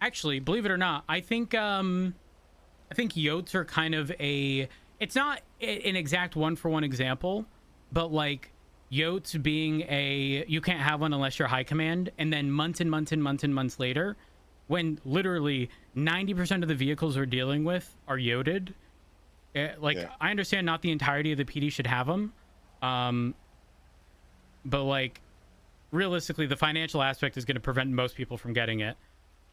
Actually, believe it or not, I think yotes are kind of a, it's not an exact one-for-one example, but like yotes being a, you can't have one unless you're high command, and then months and months and months and months later, when literally 90% of the vehicles we're dealing with are yoted, I understand not the entirety of the PD should have them, but like realistically the financial aspect is going to prevent most people from getting it.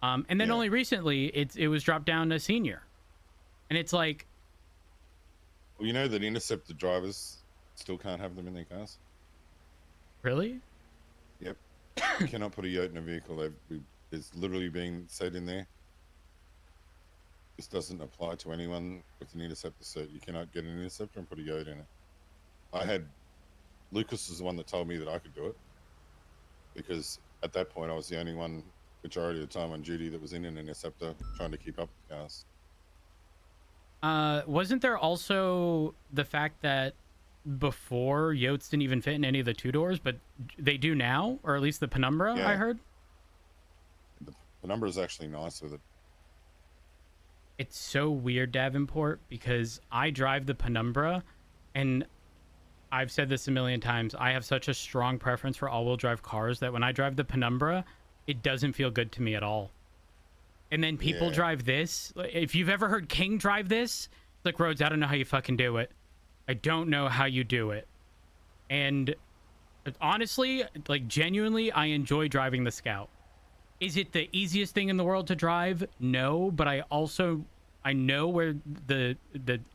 And then only recently it was dropped down to senior, and it's like, well, you know that Interceptor drivers still can't have them in their cars. Really? Yep. You cannot put a yote in a vehicle. It's literally being said in there. This doesn't apply to anyone with an Interceptor cert. You cannot get an Interceptor and put a yote in it. Lucas was the one that told me that I could do it, because at that point I was the only one majority of the time on duty that was in an Interceptor trying to keep up with cars. Wasn't there also the fact that before yotes didn't even fit in any of the two doors, but they do now, or at least the Penumbra? I heard the Penumbra is actually nice with it. It's so weird, Davenport, because I drive the Penumbra, and I've said this a million times, I have such a strong preference for all-wheel drive cars that when I drive the Penumbra, it doesn't feel good to me at all. And then people drive this. If you've ever heard King drive this, like, Rhodes, I don't know how you fucking do it. I don't know how you do it. And honestly, like, genuinely, I enjoy driving the Scout. Is it the easiest thing in the world to drive? No, but I know where the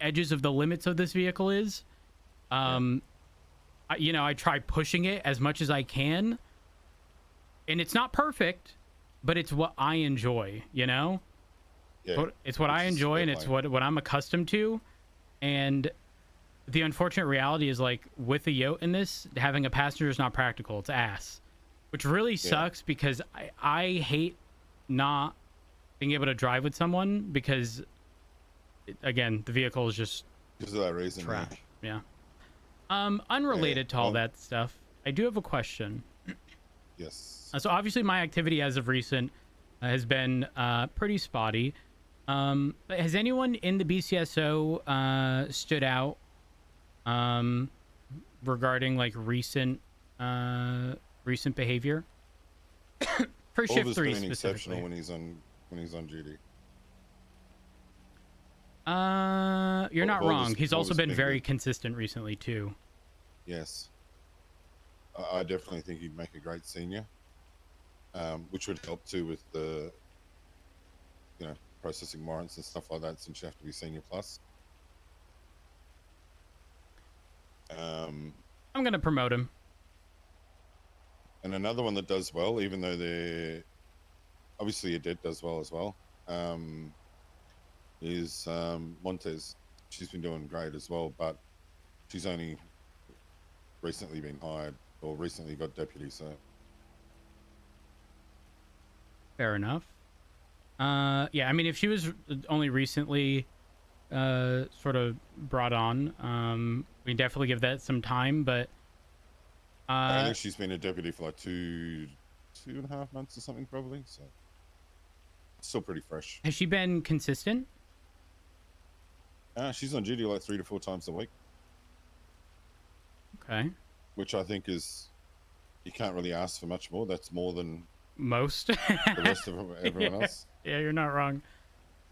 edges of the limits of this vehicle is. I try pushing it as much as I can, and it's not perfect, but it's what I enjoy, you know? Yeah, it's what I enjoy, and it's what I'm accustomed to. And the unfortunate reality is, like, with the yote in this, having a passenger is not practical. It's ass, which really sucks, because I hate not being able to drive with someone, because, again, the vehicle is just because of that reason, trash. Yeah. Unrelated to all that stuff, I do have a question. Yes. So obviously my activity as of recent has been pretty spotty. But has anyone in the BCSO stood out regarding, like, recent behavior? For shift 3 specifically. Exceptional when he's on duty. You're not wrong. He's also been very consistent recently too. Yes. I definitely think he'd make a great senior, which would help too with the, processing warrants and stuff like that, since you have to be senior plus. I'm going to promote him. And another one that does well, even though they're obviously a dead does well as well, is Montez. She's been doing great as well, but she's only recently been hired, or recently got deputy, so. Fair enough. Yeah, I mean, if she was only recently sort of brought on, we can definitely give that some time, but I think she's been a deputy for like 2.5 months or something, probably, so still pretty fresh. Has she been consistent? She's on duty like 3 to 4 times a week. Okay. Which I think is, you can't really ask for much more. That's more than most. The rest of everyone else. Yeah, you're not wrong.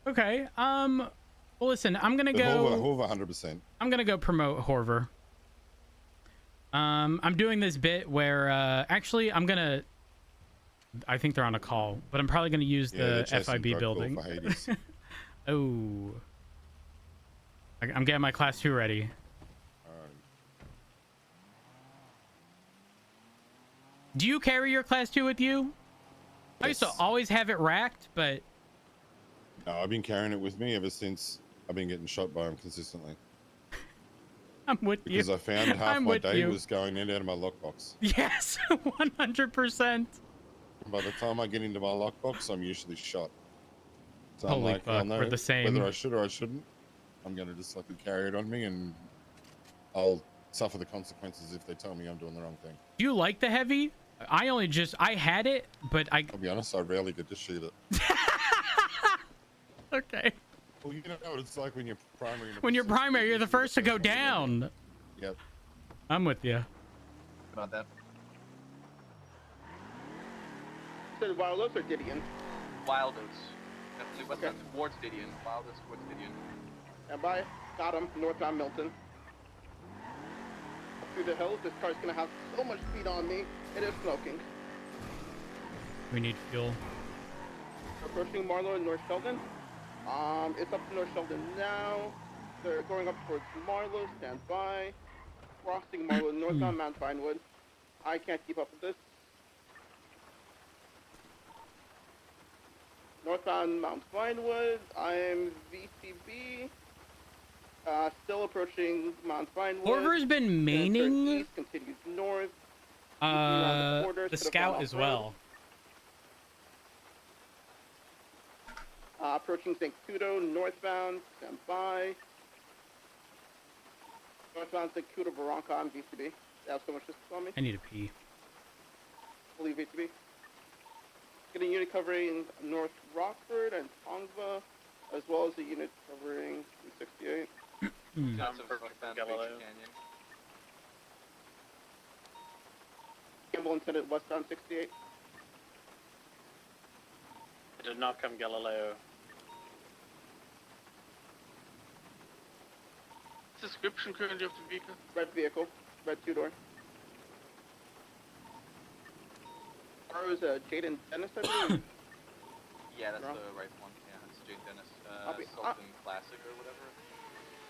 Okay. Well, listen, I'm gonna go. Horver, 100%. I'm gonna go promote Horver. I'm doing this bit where actually I think they're on a call, but I'm probably gonna use the FIB building. Oh. I'm getting my class 2 ready. Do you carry your class 2 with you? Yes. I used to always have it racked, but... No, I've been carrying it with me ever since I've been getting shot by him consistently. I'm with you. Because I found half my day was going in and out of my lockbox. Yes, 100%. By the time I get into my lockbox, I'm usually shot. So Holy I'm like, fuck, we're the same. Whether I should or I shouldn't, I'm going to just like carry it on me, and I'll suffer the consequences if they tell me I'm doing the wrong thing. Do you like the heavy? I had it, but I'll be honest, I rarely get to shoot it. Okay. Well, you know what it's like when you're primary. When you're primary, you're the first to go down. Yep. I'm with you. About that. So Wild Oats or Didion? Wild Oats. Definitely westbound Okay. towards Didion. Wild Oats towards Didion. And by got him, northbound Milton. Up through the hills, this car's gonna have so much speed on me. It is smoking. We need fuel. Approaching Marlow and North Sheldon. It's up to North Sheldon now. They're going up towards Marlow, stand by. Crossing Marlow, northbound Mount Vinewood. I can't keep up with this. Northbound Mount Vinewood, I'm VCB. Still approaching Mount Vinewood. Corver's been maining East, continues north. the scout as well. Approaching St. Cudo, northbound, stand by. Northbound St. Cudo, Veronca, I'm VCB. They have so much distance on me. I need a pee. Fully VCB. Getting unit covering North Rockford and Tongva, as well as a unit covering 268. That's westbound Galileo. Glacier Canyon. Campbell intended westbound 68. It did not come Galileo. Description currently of the vehicle. Red vehicle, red two-door. Car was Jaden Dennis, I believe. Yeah, that's Wrong. the right one. Yeah, that's Jade Dennis. I'll be- Sultan Classic or whatever.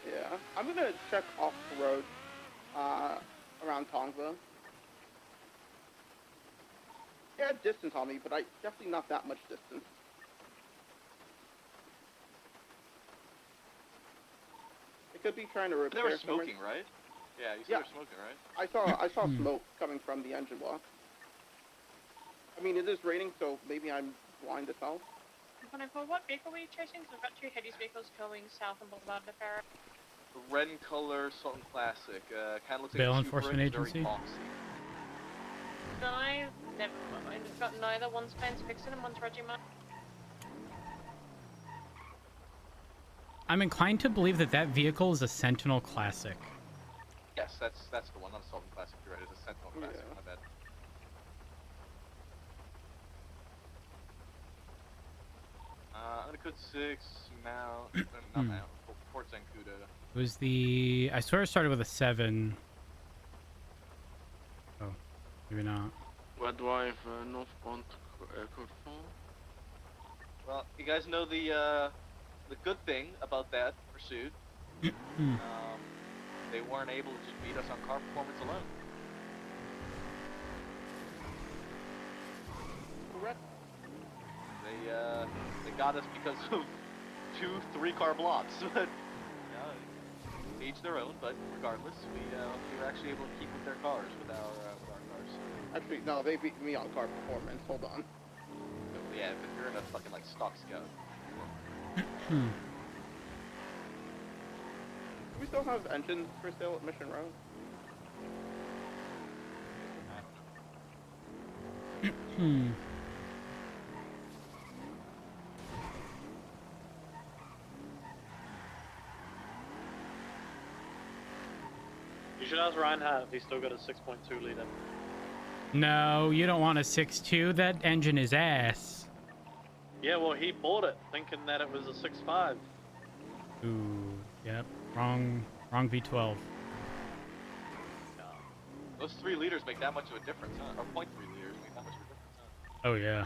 Yeah, I'm gonna check off the road around Tongva. Yeah, distance on me, but definitely not that much distance. It could be trying to repair. They were some smoking, right? Yeah, you said Yeah. they were smoking, right? I saw smoke coming from the engine block. I mean, it is raining, so maybe I'm blind as hell. What vehicle were you chasing? Because I've got two Heddy's vehicles going south on Boulevard de Ferro. The red in color Sultan Classic. Kind of looks like Bail a Enforcement Supra, very Agency? boxy. No, never mind. I've got neither. One's Ben's Vixen and one's Reggie Martin. I'm inclined to believe that that vehicle is a Sentinel Classic. Yes, that's the one. Not a Sultan Classic. You're right. It's a Sentinel Classic. Yeah. My bad. I'm gonna code 6 Mount. Not Mount. Port Zancudo. It was the... I swear it started with a 7. Oh, maybe not. Red drive northbound code 4. Well, you guys know the good thing about that pursuit. They weren't able to just beat us on car performance alone. Correct. They got us because of 2-3 car blocks. But each their own. But regardless, we were actually able to keep with their cars with our cars. Actually, no, they beat me on car performance. Hold on. So, yeah, but you're in a fucking like stock scout. Do we still have engines for sale at Mission Road? I don't know. You should ask Reinhardt if he's still got a 6.2 liter. No, you don't want a 6.2. That engine is ass. Yeah, well, he bought it thinking that it was a 6.5. Ooh, yep. Wrong V12. Those 3 liters make that much of a difference, huh? Or 0.3 liters make that much of a difference, huh? Oh, yeah.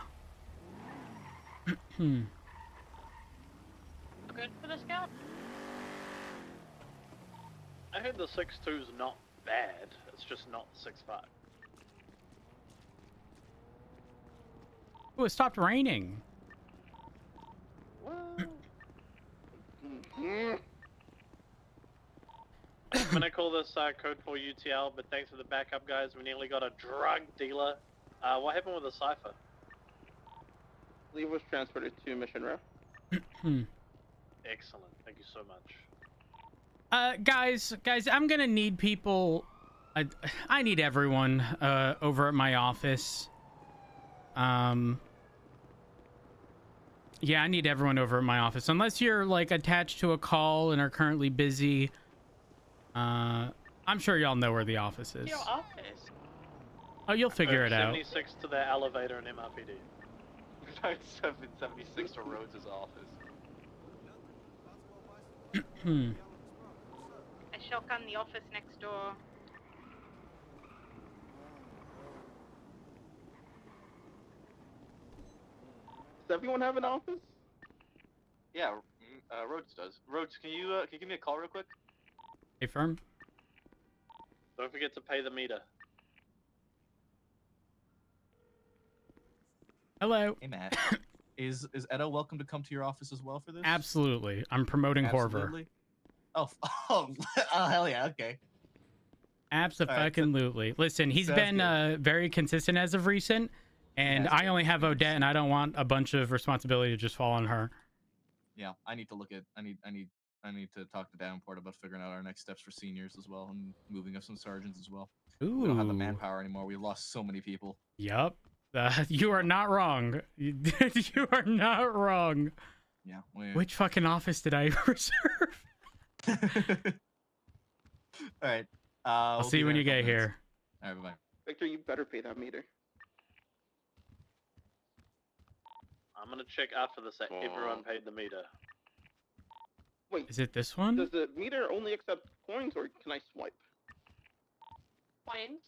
Good for the scout. I heard the 6.2's not bad. It's just not 6.5. Oh, it stopped raining. I'm gonna call this code 4 UTL, but thanks for the backup, guys. We nearly got a drug dealer. What happened with the cipher? Lee was transferred to Mission Row. Excellent. Thank you so much. Guys, I'm gonna need people. I need everyone over at my office. Yeah, I need everyone over at my office. Unless you're like attached to a call and are currently busy. I'm sure y'all know where the office is. Your office. Oh, you'll figure it out. 76 to the elevator in MRPD. 776 to Rhodes' office. I shotgun the office next door. Does everyone have an office? Yeah, Rhodes does. Rhodes, can you give me a call real quick? Hey, firm. Don't forget to pay the meter. Hello. Hey Matt, is Edo welcome to come to your office as well for this? Absolutely. I'm promoting Horver. Absolutely. Oh, oh, hell yeah, okay. Absolutely. Listen, he's sounds been very consistent as of recent, and That's I good. only have Odette, and I don't want a bunch of responsibility to just fall on her. Yeah, I need to look at. I need to talk to Davenport about figuring out our next steps for seniors as well, and moving up some sergeants as well. Ooh. We don't have the manpower anymore. We've lost so many people. Yup. You are not wrong. You are not wrong. Yeah. Which fucking office did I reserve? All right. I'll We'll see be you when there you in a get couple minutes. here. All right, bye bye. Victor, you better pay that meter. I'm gonna check after this that everyone paid the meter. Wait, Is it this one? does the meter only accept coins or can I swipe? Coins.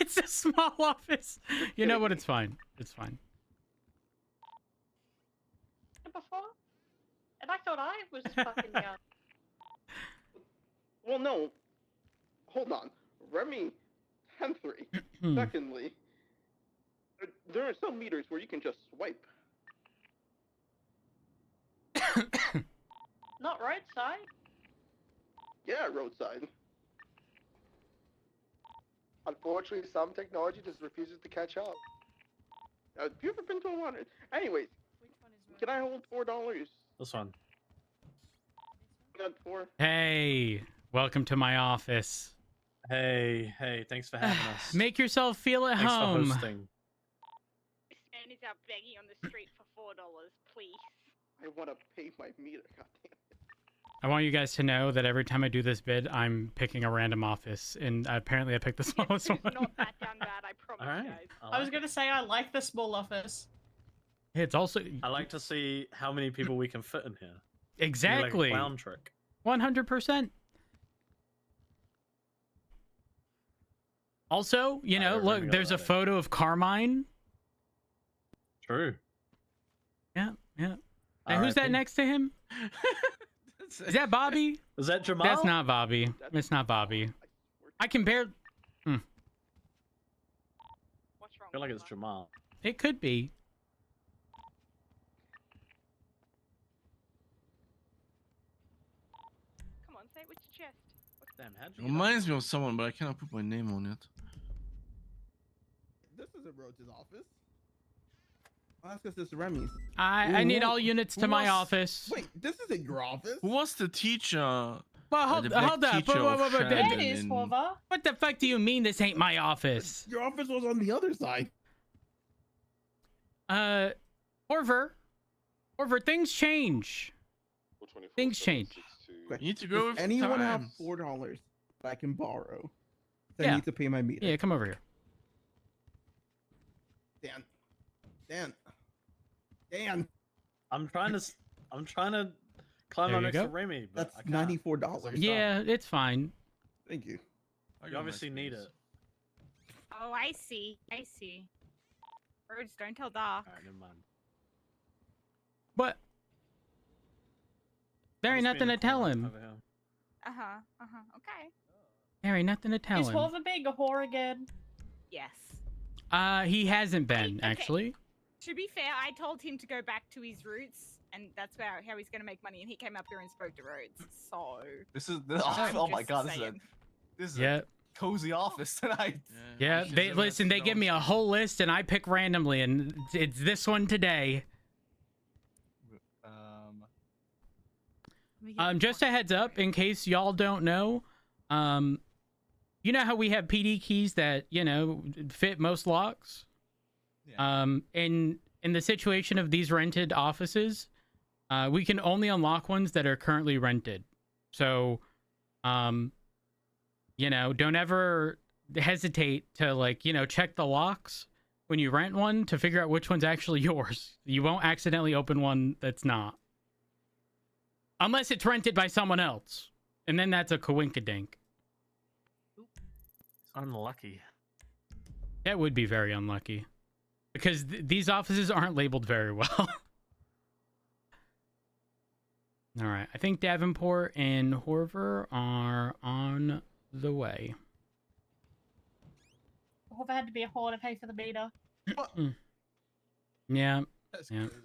It's a small office. You know what? It's fine. It's fine. Before? And I thought I was fucking young. Well, no. Hold on. Remy 10-3. Secondly, there are some meters where you can just swipe. Not roadside. Yeah, roadside. Unfortunately, some technology just refuses to catch up. Have you ever been to a water? Anyways, can I hold $4? This one. Got 4. Hey, welcome to my office. Hey, thanks for having us. Make yourself feel at Thanks home. for hosting. This man is out begging on the street for $4, please. I want to pay my meter. Goddamn. I want you guys to know that every time I do this bid, I'm picking a random office, and apparently I picked the smallest one. It's not that damn bad, I promise, Alright. guys. I was gonna say I like the small office. It's also I like to see how many people we can fit in here. exactly Like a clown trick. 100%. Also, you know, don't look, remember there's a that. photo of Carmine. True. Yeah. And who's that RIP. next to him? Is that Bobby? Is that Jamal? That's not Bobby. It's not Bobby. I can bear. What's wrong? I feel like with it's that? Jamal. It could be. Come on, say it with your chest. Damn, how'd It you reminds me of someone, but I cannot put my name on it. This isn't Rhodes' office. Oh, that's because this is Remy's. I need all units to my Who was- office. Wait, this isn't your office. Who was the teacher? Well, the black hold up. teacher of What There Shannon it is, in- Horver. the fuck do you mean this ain't my office? Your office was on the other side. Horver, things change. 424, Things change. 762. You need to go Does with anyone have times. $4 that I can borrow? I Yeah. need to pay my meter. Yeah, come over here. Dan. I'm trying to climb There on you next go. to Remy, but That's I can't. $94. Yeah, it's fine. Thank you. I You got my obviously need space. it. Oh, I see. Rhodes, don't tell Doc. Alright, never mind. But there ain't I'll just be nothing in to the tell corner him. over here. Okay. There ain't nothing to tell Is him. Horver being a whore again? Yes. He hasn't been okay. actually. To be fair, I told him to go back to his roots, and that's how he's gonna make money. And he came up here and spoke to Rhodes. So. This is I'm oh my just god, saying. this is Yeah, a cozy office tonight. yeah. She's They a listen. They messy give me a dog. whole list, and I pick randomly, and it's this one today. Just a heads up, in case y'all don't know, you know how we have PD keys that fit most locks. Yeah. And in the situation of these rented offices, we can only unlock ones that are currently rented. So, you know, don't ever hesitate to, like, you know, check the locks when you rent one to figure out which one's actually yours. You won't accidentally open one that's not. Unless it's rented by someone else. And then that's a coinkadink. Unlucky. That would be very unlucky. Because these offices aren't labeled very well. All right. I think Davenport and Horver are on the way. Horver had to be a whore to pay for the meter. Yeah. That's Yeah. crazy.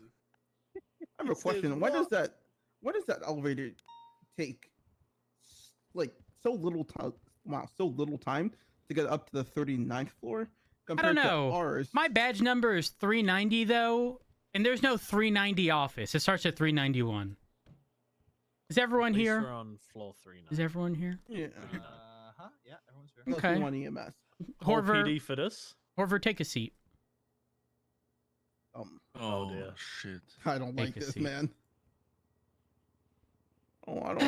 I have a question. Why does that elevator take like so little time? Wow, so little time to get up to the 39th floor I compared don't know. to ours. My badge number is 390 though, and there's no 390 office. It starts at 391. Is everyone At least here? we're on floor 3 now. Is everyone here? Yeah. Yeah, everyone's here. Plus Okay. one EMS. Whole Horver, PD for this. Horver, take a seat. Oh, dear. shit. I don't Take like a this, seat. man. Oh, I don't. Do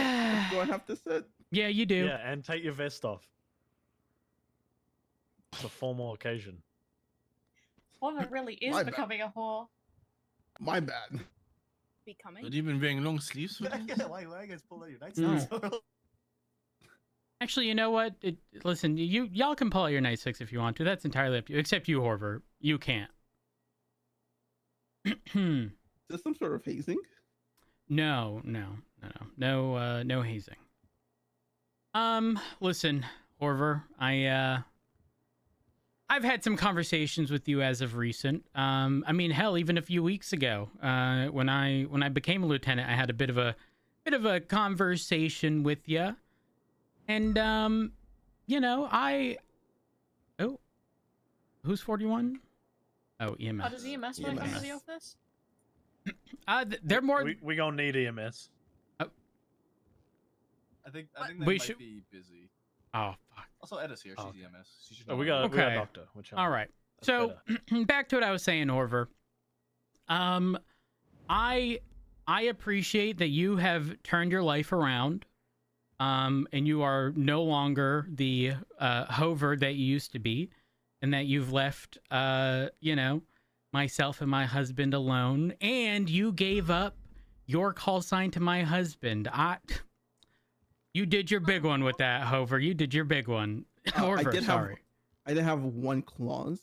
I have to sit? Yeah, you do. Yeah, and take your vest off. It's a formal occasion. Horver really is My bad. becoming a whore. My bad. Becoming. Have you been wearing long sleeves for this? Yeah, why you guys pull out your No. nightsticks? Actually, you know what? Listen, y'all can pull out your night six if you want to. That's entirely up to you. Except you, Horver. You can't. Is this some sort of hazing? No hazing. Listen, Horver, I've had some conversations with you as of recent. I mean, hell, even a few weeks ago, when I became a lieutenant, I had a bit of a conversation with you, and you know, oh, who's 41? Oh, EMS. Oh, does EMS work under the office? They're more. We gonna need EMS. I think they We might should- be busy. Oh, fuck. Also, Edda's here. She's Okay. EMS. She should Oh, know we about got it. a doctor. Which All right. that's So better. back to what I was saying, Horver. I appreciate that you have turned your life around, and you are no longer the Hover that you used to be, and that you've left, you know, myself and my husband alone, and you gave up your call sign to my husband. You did your big one with that, Hover. You did your big one. Horver, sorry. I did have one clause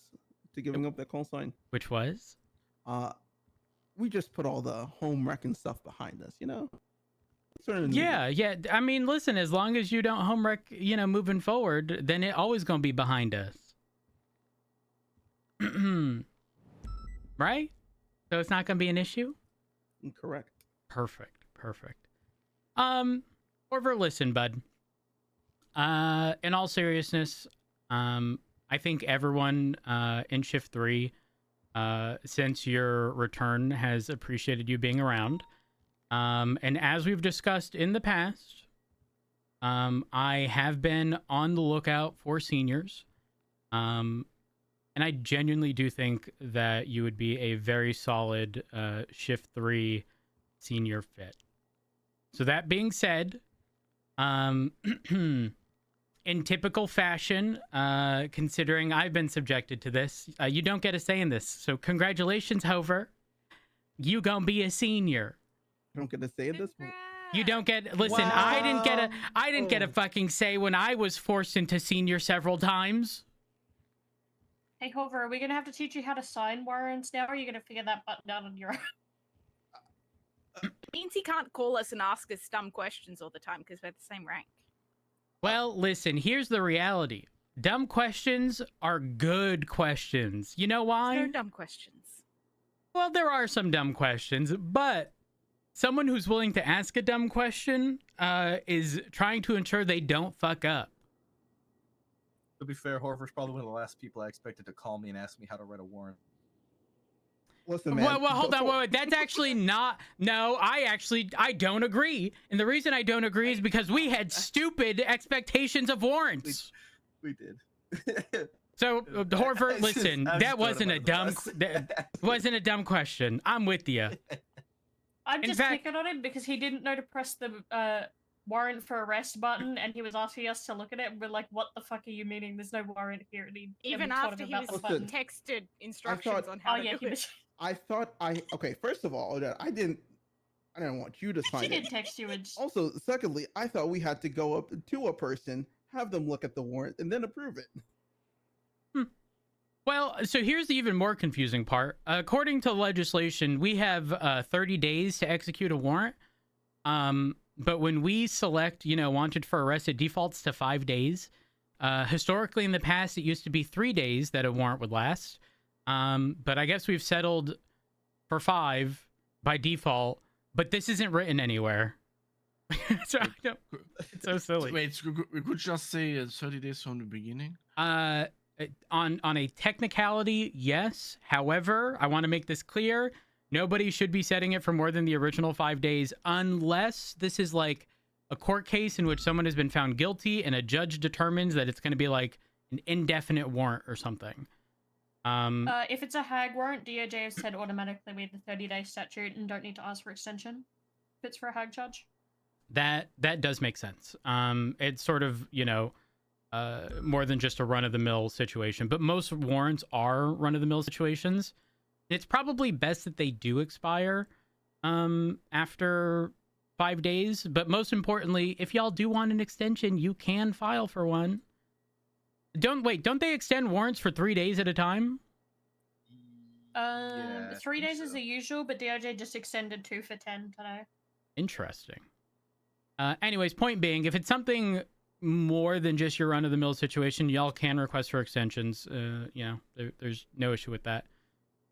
to giving up that call sign. Which was? We just put all the home wreck and stuff behind us, you know? Yeah. I mean, listen, as long as you don't home wreck, you know, moving forward, then it always gonna be behind us. Right? So it's not gonna be an issue? Correct. Perfect. Orver, listen, bud. In all seriousness, I think everyone in Shift 3, since your return, has appreciated you being around. And as we've discussed in the past, I have been on the lookout for seniors. And I genuinely do think that you would be a very solid Shift 3 senior fit. So that being said, in typical fashion, considering I've been subjected to this, you don't get a say in this. So congratulations, Hover. You gonna be a senior. I don't get to say this. You don't get. Listen, I didn't get a fucking say when I was forced into senior several times. Hey, Hover, are we gonna have to teach you how to sign warrants now, or are you gonna figure that button out on your own? Means he can't call us and ask us dumb questions all the time because we're the same rank. Well, listen, here's the reality. Dumb questions are good questions. You know why? No dumb questions. Well, there are some dumb questions, but someone who's willing to ask a dumb question is trying to ensure they don't fuck up. To be fair, Horver's probably one of the last people I expected to call me and ask me how to write a warrant. Listen, man. Well, hold on. Wait. That's actually not. No, I don't agree. And the reason I don't agree is because we had stupid expectations of warrants. We did. So, Horford, This is listen, that wasn't a dumb, unstoppable. that wasn't a dumb question. I'm with you. I'm In just fact- picking on him because he didn't know to press the warrant for arrest button, and he was asking us to look at it, and we're like, "What the fuck are you meaning? There's no warrant here." And he Even taught after him he about was the button. texted instructions thought- on how Oh to yeah, do he it. was. I thought okay. First of all, I didn't want you to sign She it. did text you and. Also, secondly, I thought we had to go up to a person, have them look at the warrant, and then approve it. Well, so here's the even more confusing part. According to legislation, we have 30 days to execute a warrant. But when we select, wanted for arrest, it defaults to 5 days. Historically, in the past, it used to be 3 days that a warrant would last. But I guess we've settled for 5 by default. But this isn't written anywhere. So it's so silly. Wait, we could just say 30 days from the beginning? On a technicality, yes. However, I want to make this clear. Nobody should be setting it for more than the original 5 days unless this is like a court case in which someone has been found guilty and a judge determines that it's going to be like an indefinite warrant or something. If it's a hag warrant, DOJ has said automatically we have the 30-day statute and don't need to ask for extension. If it's for a hag charge. That does make sense. It's sort of, more than just a run-of-the-mill situation. But most warrants are run-of-the-mill situations. It's probably best that they do expire after 5 days. But most importantly, if y'all do want an extension, you can file for one. Don't they extend warrants for 3 days at a time? 3 days is the usual, but DOJ just extended 2 for 10 today. Interesting. Anyways, point being, if it's something more than just your run-of-the-mill situation, y'all can request for extensions. There's no issue with that.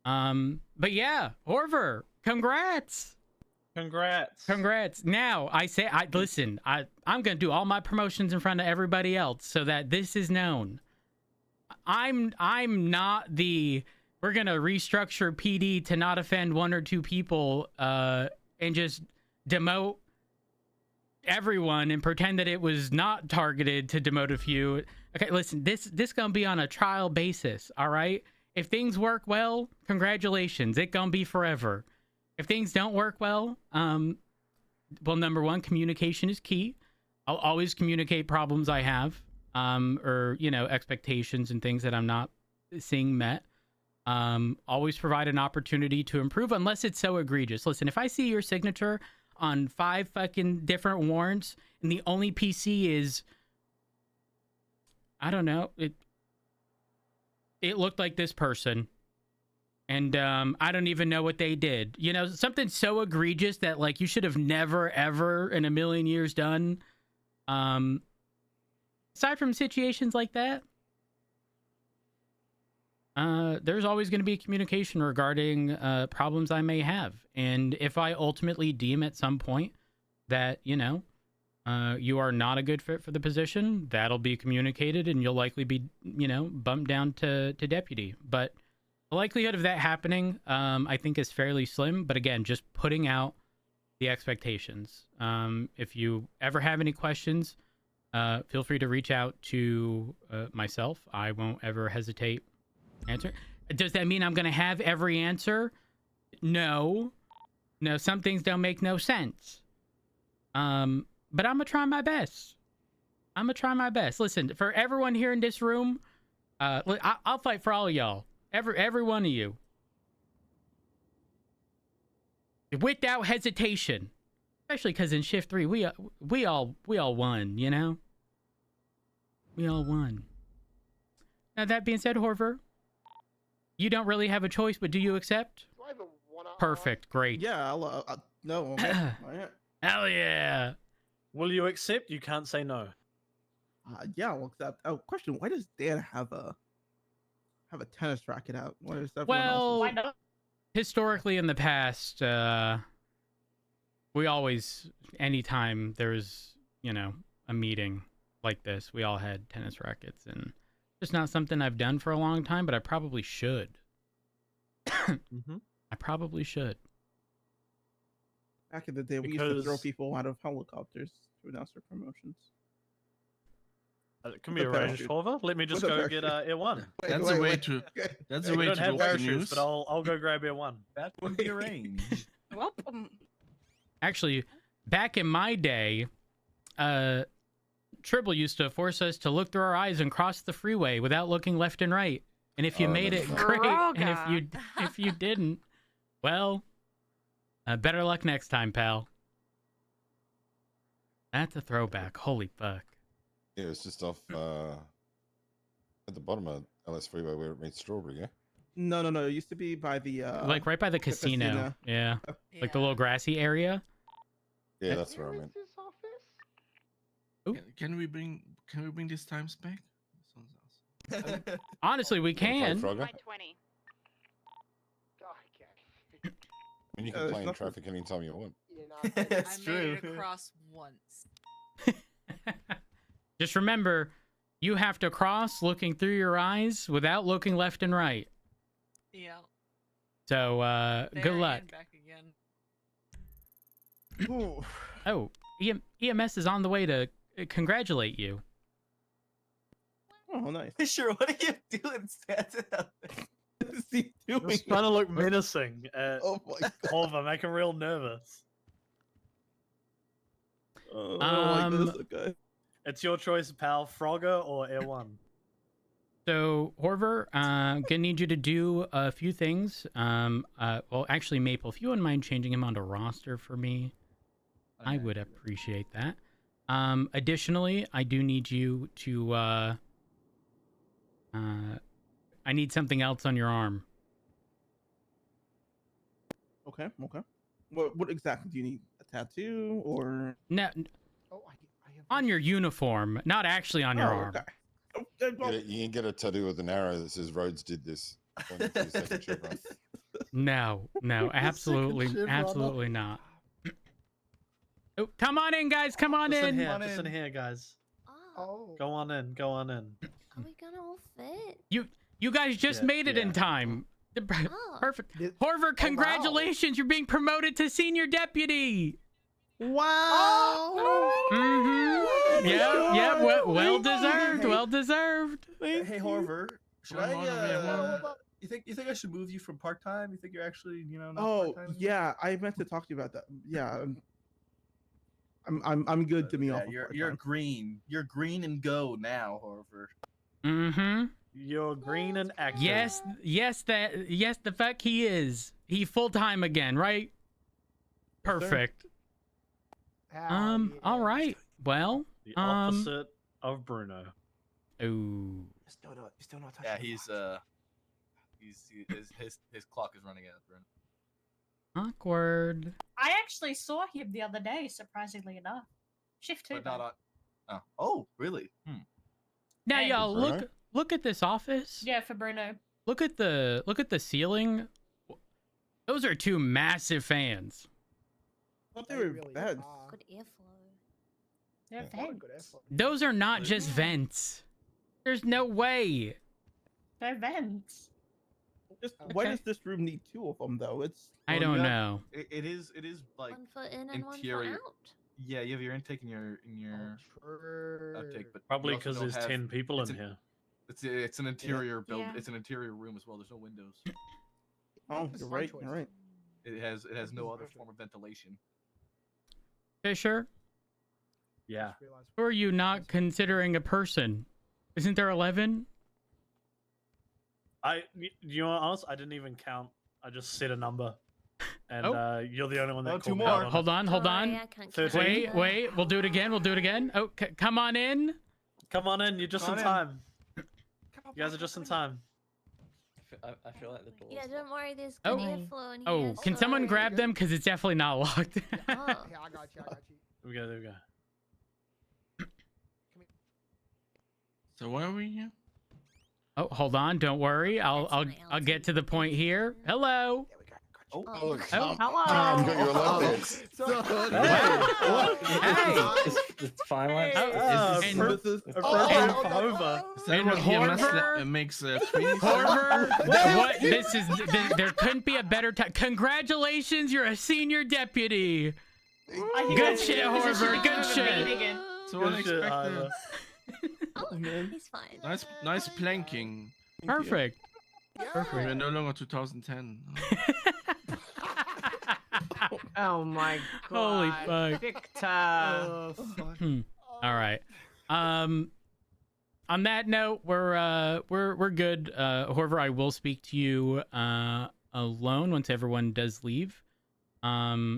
But yeah, Horver, congrats. Congrats. Now, listen, I'm going to do all my promotions in front of everybody else so that this is known. I'm not we're going to restructure PD to not offend 1 or 2 people and just demote everyone and pretend that it was not targeted to demote a few. Okay, listen, this going to be on a trial basis, all right? If things work well, congratulations. It going to be forever. If things don't work well, number 1, communication is key. I'll always communicate problems I have, or, expectations and things that I'm not seeing met. Always provide an opportunity to improve unless it's so egregious. Listen, if I see your signature on 5 fucking different warrants and the only PC is, I don't know, it looked like this person. And I don't even know what they did. Something so egregious that like you should have never, ever in a million years done. Aside from situations like that, there's always going to be communication regarding problems I may have. And if I ultimately deem at some point that, you are not a good fit for the position, that'll be communicated and you'll likely be, bumped down to deputy. But the likelihood of that happening, I think, is fairly slim. But again, just putting out the expectations. If you ever have any questions, feel free to reach out to myself. I won't ever hesitate answer. Does that mean I'm going to have every answer? No. Some things don't make no sense. But I'm going to try my best. Listen, for everyone here in this room, I'll fight for all of y'all. Every one of you. Without hesitation. Especially because in Shift 3, we all won, We all won. Now, that being said, Horver, you don't really have a choice, but do you accept? Do I have a one-on-one? Perfect. Great. Yeah, no. Okay. Hell yeah. Will you accept? You can't say no. Yeah, I'll accept. Oh, question: why does Dan have a tennis racket out? What is that? Well, historically in the past, we always, anytime there's, a meeting like this, we all had tennis rackets, and it's not something I've done for a long time, but I probably should. I probably should. Back in the day, we used to throw people out of helicopters to announce their promotions. It can be With a arranged, parachute. Hover. Let me just With a go get Air 1. That's a way to. That's a We way don't to have do the parachutes, news. but I'll go grab Air 1. That would be arranged. Welcome. Actually, back in my day, Tribble used to force us to look through our eyes and cross the freeway without looking left and right. And if you made it, great. And if you didn't, well, better luck next time, pal. That's a throwback. Holy fuck. Yeah, it's just off at the bottom of LS Freeway where it meets Strawberry, yeah? No. It used to be by the Like right by the casino. casino. Yeah. Like the little grassy area. Yeah, that's where I meant. Can we bring these times back? That sounds awesome. Honestly, we can. Frogger? My 20. I mean, you can play in traffic anytime you want. I made it across once. Just remember, you have to cross looking through your eyes without looking left and right. Yeah. So, There good luck. and back again. Oh, EMS is on the way to congratulate you. Oh, nice. Sure, what are you doing? Standing up there? What is he doing? Just trying to look menacing at Oh my god. Hover, make him real nervous. Oh, I don't like this, okay. It's your choice, pal. Frogger or Air 1? So, Horver, gonna need you to do a few things. Well, actually, Maple, if you wouldn't mind changing him onto roster for me, I would appreciate that. Additionally, I do need you to, I need something else on your arm. Okay. What exactly do you need? A tattoo or? No, on your uniform, not actually on your arm. Okay. You can get a tattoo with an arrow that says Rhodes did this. Pointing to your second chevron. No, absolutely not. Oh, come on in, guys. Come on Just in. Just in here, guys. Oh. Go on in. Are we gonna all fit? You guys just made it in time. Perfect. Horver, congratulations. You're being promoted to senior deputy. Wow! Mm-hmm. Yep. Well deserved. Well deserved. Hey, Horver, should Come on, everyone. you think I should move you from part time? You think you're actually, not Oh part-time? yeah, I meant to talk to you about that. Yeah, I'm good to me off. Of You're part-time. green. You're green and go now, Horver. Mm-hmm. You're green and active. Yes, the fuck he is. He full time again, right? Perfect. All right. Well, The opposite of Bruno. Oh. Still not touching. Yeah, his clock is running out, Bruno. Awkward. I actually saw him the other day, surprisingly enough. Shift 2. But not on. Oh, really? Now, Hey. y'all Bruno? look at this office. Yeah, for Bruno. Look at the ceiling. Those are two massive fans. I thought they were beds. Good airflow. They're vents. Those are not just vents. There's no way. They're vents. Why does this room need two of them though? I don't know. It is like One foot in and one interior. foot out. Yeah, you have your intake and your outtake, but Probably you also because don't there's have- 10 people in it's an- here. It's an interior build. Yeah. It's an interior room as well. There's no windows. Oh, you're right. You're right. It has no other form of ventilation. Fisher, Yeah. who are you not considering a person? Isn't there 11? You know what, honest? I didn't even count. I just said a number. And you're the only one that Oh, called two me more. out on Hold it. on. Sorry, I can't count 13. either. Wait. We'll do it again. Oh, come on in. Come on in. You're just Come in on in. time. You guys are just in time. I feel like the doors. Yeah, don't worry, there's Oh. good airflow in here. Oh, can someone so- grab them? Because it's definitely not locked. Oh. I got you. There we go. So why are we here? Oh, hold on. Don't worry. I'll get to the point here. Hello. Oh, Oh. look. Oh. You got your electrics. It's fine. Like, Oh, Is and- this- This is Appropriate for Hover. is that and what EMS Horver- makes tweets? Horver, what? This is. There couldn't be a better time. Congratulations, you're a senior deputy. I think Good that's shit, a good position Horver, to give good him a shit. rating again. So Good shit, unexpected. Oh, man. he's fine. Nice planking. Perfect. Perfect. We're no longer 2010. Oh my Holy god. fuck. Victor. All right. On that note, we're good. However, I will speak to you alone once everyone does leave.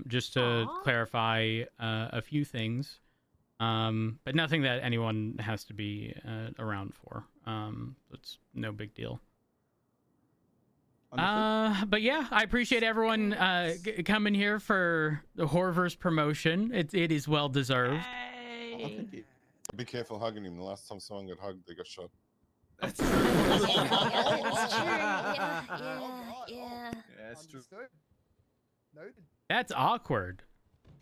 Just to clarify a few things. But nothing that anyone has to be around for. It's no big deal. But yeah, I appreciate everyone coming here for the Horver's promotion. It is well deserved. Be careful hugging him. The last time someone got hugged, they got shot. That's true. Yeah. Yeah, it's true. That's awkward.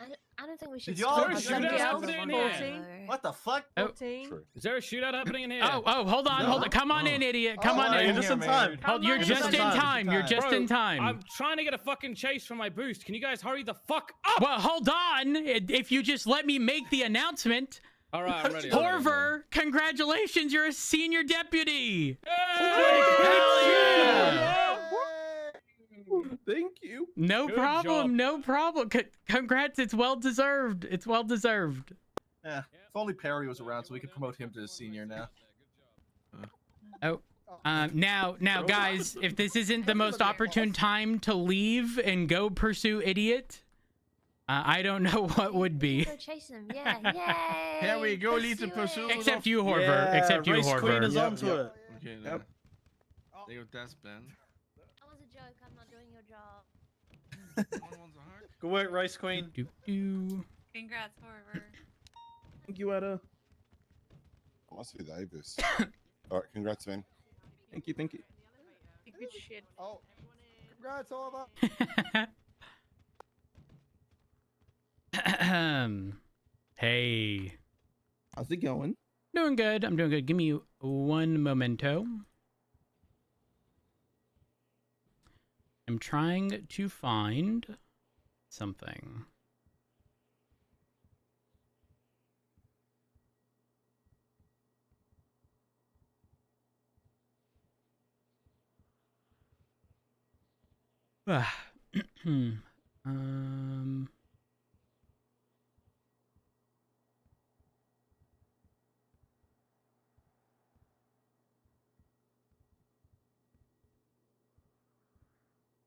I don't think we should. Did y'all stop somebody else somebody happening else here? or- What the fuck? Oh. Is there a shootout happening in here? Oh, hold on. Come on in, idiot. Come on in. You're just in time. You're just in time. You're just in time. I'm trying to get a fucking chase from my boost. Can you guys hurry the fuck up? Well, hold on. If you just let me make the announcement. All right, I'm ready. Horver, congratulations. You're a senior deputy. Hell yeah. Thank you. No Good problem. job. No problem. Congrats. It's well deserved. It's well deserved. Yeah. If only Perry was around, so we could promote him to senior now. Oh. Now, guys, if this isn't the most opportune time to leave and go pursue idiot, I don't know what would be. Go chase him. Yeah. Yay. Here we go, lead the pursuit. Except you, Horver. Yeah, Except you, Race Horver. Queen is onto it. Okay, Yep. There you go, that's Ben. That was a joke. I'm not doing your job. Good work, Race Queen. Congrats, Horver. Thank you, Etta. Must be the Avis. All right, congrats, man. Thank you. Good shit. Oh, congrats, Oliver. Hey. How's it going? Doing good. I'm doing good. Give me one momento. I'm trying to find something.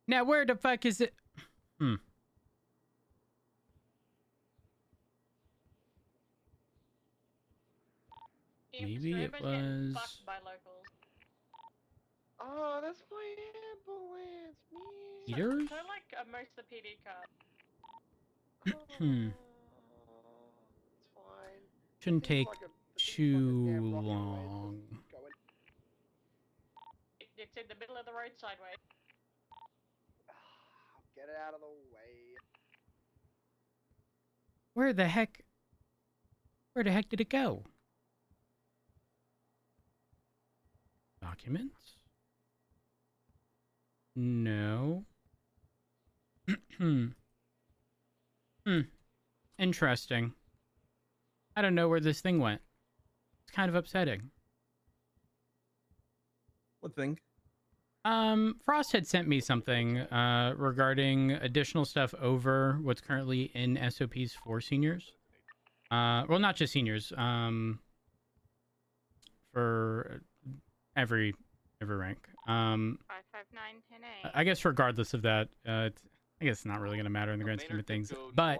Now where the fuck is it? Maybe it was Fucked by locals. Oh, that's my ambulance, man. Peters? So like most of the PD cars. It's fine. Shouldn't take too long. It's in the middle of the road sideways. Get it out of the way. Where the heck did it go? Documents? No. Interesting. I don't know where this thing went. It's kind of upsetting. What thing? Frost had sent me something regarding additional stuff over what's currently in SOPs for seniors. Well, not just seniors. For every rank. 55910A. I guess regardless of that, I guess it's not really going to matter in the grand scheme of things. But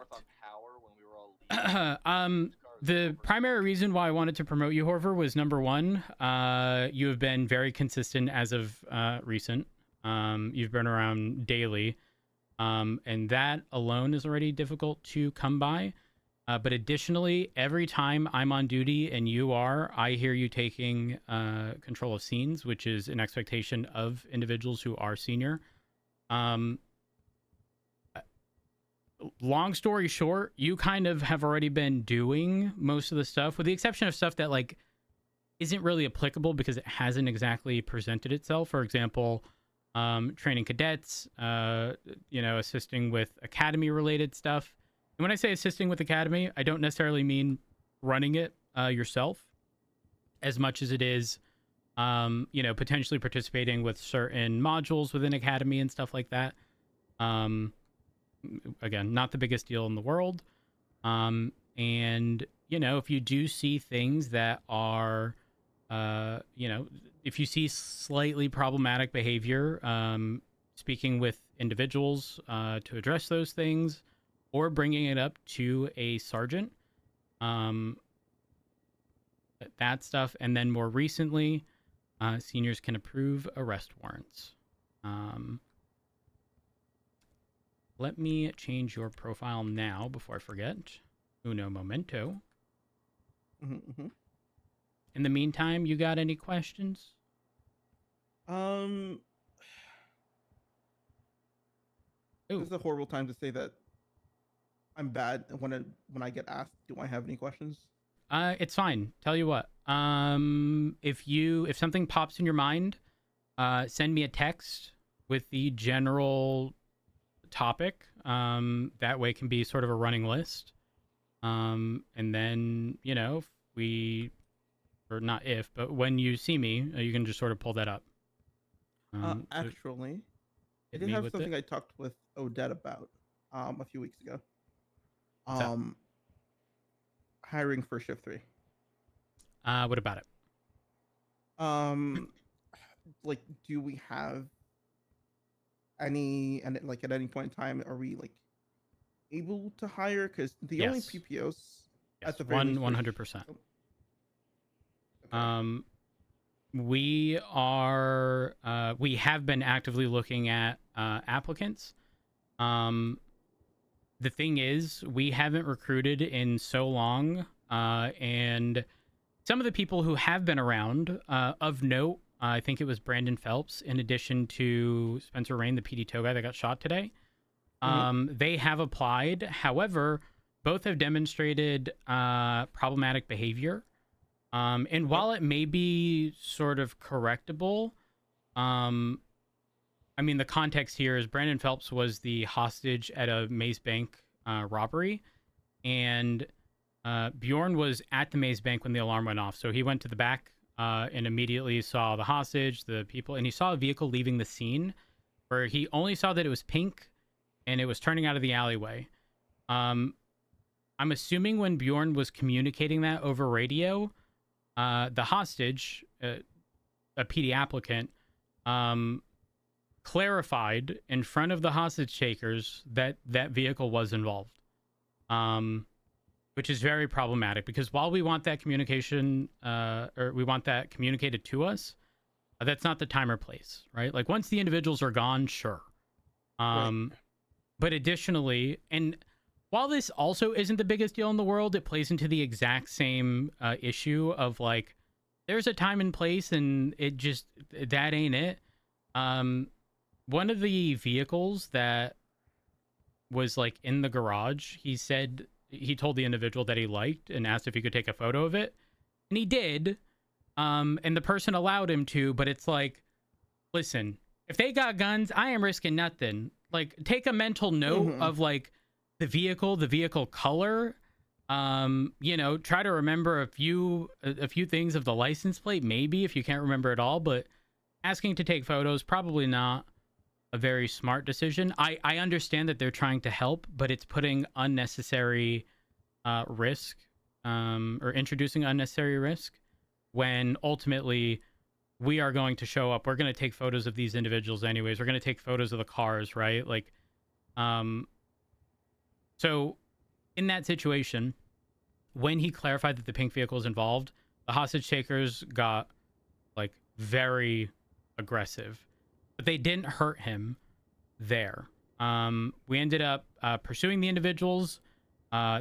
the primary reason why I wanted to promote you, Horver, was number one, you have been very consistent as of recent. You've been around daily, and that alone is already difficult to come by. But additionally, every time I'm on duty and you are, I hear you taking control of scenes, which is an expectation of individuals who are senior. Long story short, you kind of have already been doing most of the stuff, with the exception of stuff that like isn't really applicable because it hasn't exactly presented itself. For example, training cadets, assisting with academy related stuff. And when I say assisting with academy, I don't necessarily mean running it yourself. as much as it is, you know, potentially participating with certain modules within Academy and stuff like that. Again, not the biggest deal in the world. And, you know, if you do see things that are, you know, if you see slightly problematic behavior, speaking with individuals to address those things or bringing it up to a sergeant, that stuff. And then more recently, seniors can approve arrest warrants. Let me change your profile now before I forget. Uno momento. Mm-hmm. In the meantime, you got any questions? This is a horrible time to say that I'm bad when I get asked, do I have any questions? It's fine. Tell you what. If something pops in your mind, send me a text with the general topic. That way it can be sort of a running list. And then, you know, but when you see me, you can just sort of pull that up. Actually, I hit did me have with something it. I talked with Odette about a few weeks ago. What's that? Hiring for shift 3. What about it? Like, do we have any, and like at any point in time, are we like able to hire? Because the only Yes. PPOs Yes, at the very least 100%. We are we have been actively looking at applicants. The thing is, we haven't recruited in so long, and some of the people who have been around of note, I think it was Brandon Phelps, in addition to Spencer Rain, the PD tow guy that got shot today. They have applied. However, both have demonstrated problematic behavior. And while it may be sort of correctable, I mean, the context here is Brandon Phelps was the hostage at a Maze Bank robbery, and Bjorn was at the Maze Bank when the alarm went off. So he went to the back and immediately saw the hostage, the people, and he saw a vehicle leaving the scene where he only saw that it was pink and it was turning out of the alleyway. I'm assuming when Bjorn was communicating that over radio, the hostage, a PD applicant, clarified in front of the hostage takers that that vehicle was involved, which is very problematic because while we want that communication, or we want that communicated to us, that's not the time or place, right? Like once the individuals are gone, sure. Right. But additionally, and while this also isn't the biggest deal in the world, it plays into the exact same issue of like, there's a time and place and it just, that ain't it. One of the vehicles that was like in the garage, he said, he told the individual that he liked and asked if he could take a photo of it. And he did. And the person allowed him to, but it's like, listen, if they got guns, I am risking nothing. Like, take a mental note of like the vehicle color. You know, try to remember a few things of the license plate, maybe if you can't remember it all, but asking to take photos, probably not a very smart decision. I understand that they're trying to help, but it's putting unnecessary risk, or introducing unnecessary risk when ultimately we are going to show up. We're going to take photos of these individuals anyways. We're going to take photos of the cars, right? Like, so in that situation, when he clarified that the pink vehicle was involved, the hostage takers got like very aggressive, but they didn't hurt him there. We ended up pursuing the individuals.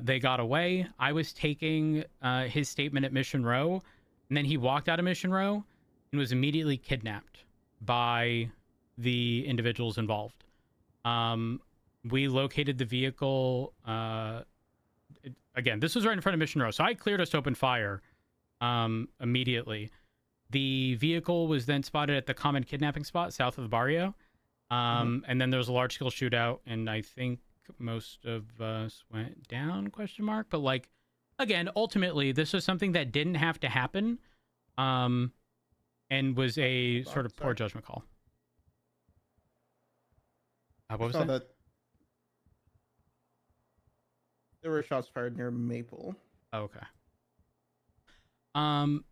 They got away. I was taking his statement at Mission Row, and then he walked out of Mission Row and was immediately kidnapped by the individuals involved. We located the vehicle. Again, this was right in front of Mission Row, so I cleared us to open fire immediately. The vehicle was then spotted at the common kidnapping spot south of the barrio. And then there was a large-scale shootout, and I think most of us went down, ? But like, again, ultimately, this was something that didn't have to happen. and was a Hold on, sort of poor sorry. judgment call. I What was saw that? there were shots fired near Maple. Oh, okay. Um,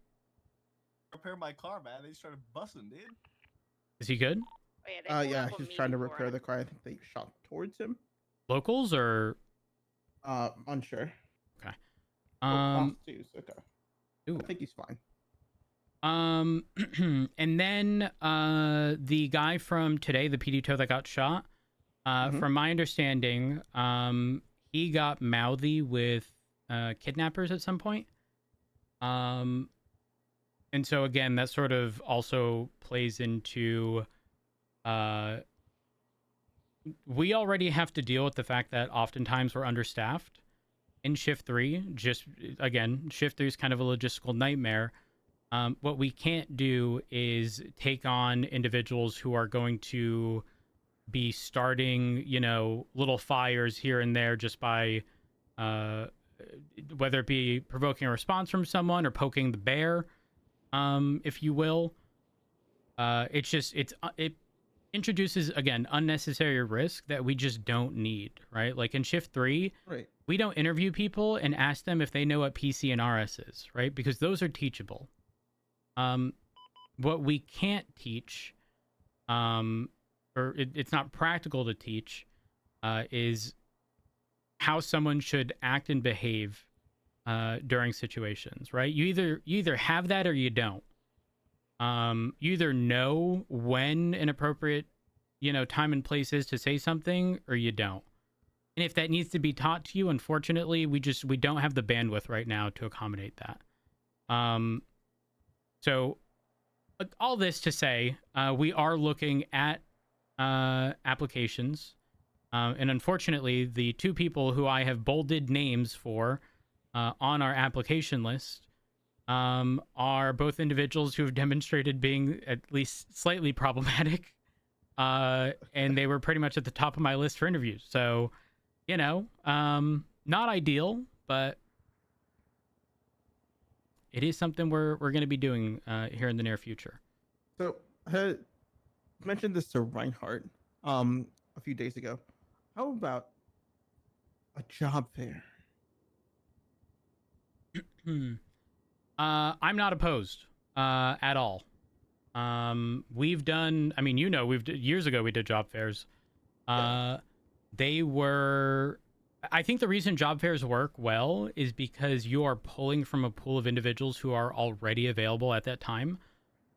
Repair my car, man. They started busting, dude. is he good? Oh, yeah, they pulled Yeah, up on he's me trying to before, repair and the car. I think they shot towards him. Locals or Unsure. okay? Class 2s, okay. Ooh. I think he's fine. And then the guy from today, the PD tow that got shot. From my understanding, he got mouthy with kidnappers at some point. And so again, that sort of also plays into we already have to deal with the fact that oftentimes we're understaffed in shift 3. Just again, shift 3 is kind of a logistical nightmare. What we can't do is take on individuals who are going to be starting, you know, little fires here and there just by whether it be provoking a response from someone or poking the bear, if you will. It introduces, again, unnecessary risk that we just don't need, right? Like in shift 3, right, we don't interview people and ask them if they know what PC and RS is, right? Because those are teachable. What we can't teach, or it's not practical to teach, is how someone should act and behave during situations, right? You either have that or you don't. You either know when an appropriate, you know, time and place is to say something, or you don't. And if that needs to be taught to you, unfortunately, we don't have the bandwidth right now to accommodate that. So all this to say, we are looking at applications. And unfortunately, the two people who I have bolded names for on our application list are both individuals who have demonstrated being at least slightly problematic. And they were pretty much at the top of my list for interviews. So, you know, not ideal, but it is something we're going to be doing here in the near future. So I had mentioned this to Reinhardt a few days ago. How about a job fair? I'm not opposed at all. We've done, I mean, you know, years ago we did job fairs. They were, I think the reason job fairs work well is because you are pulling from a pool of individuals who are already available at that time,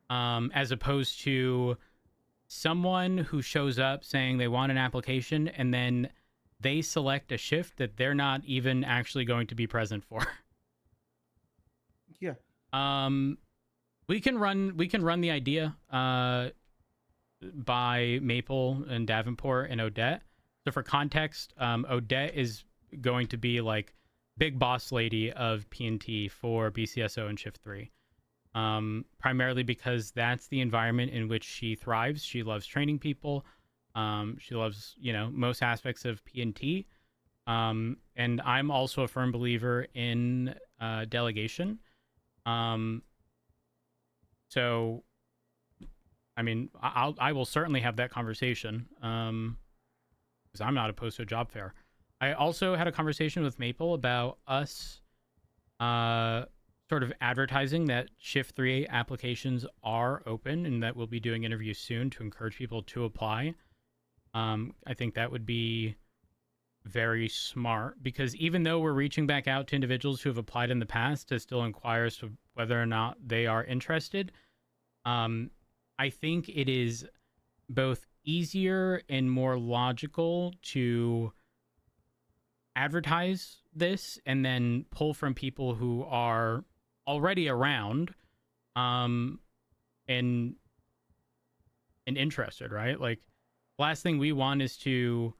as opposed to someone who shows up saying they want an application and then they select a shift that they're not even actually going to be present for. Yeah. We can run the idea by Maple and Davenport and Odette. So for context, Odette is going to be like big boss lady of P&T for BCSO and Shift 3. Primarily because that's the environment in which she thrives. She loves training people. She loves, you know, most aspects of P&T. And I'm also a firm believer in delegation. So, I mean, I will certainly have that conversation, because I'm not opposed to a job fair. I also had a conversation with Maple about us sort of advertising that Shift 3 applications are open and that we'll be doing interviews soon to encourage people to apply. I think that would be very smart, because even though we're reaching back out to individuals who have applied in the past to still inquire as to whether or not they are interested, I think it is both easier and more logical to advertise this and then pull from people who are already around and interested, right? Like, last thing we want is to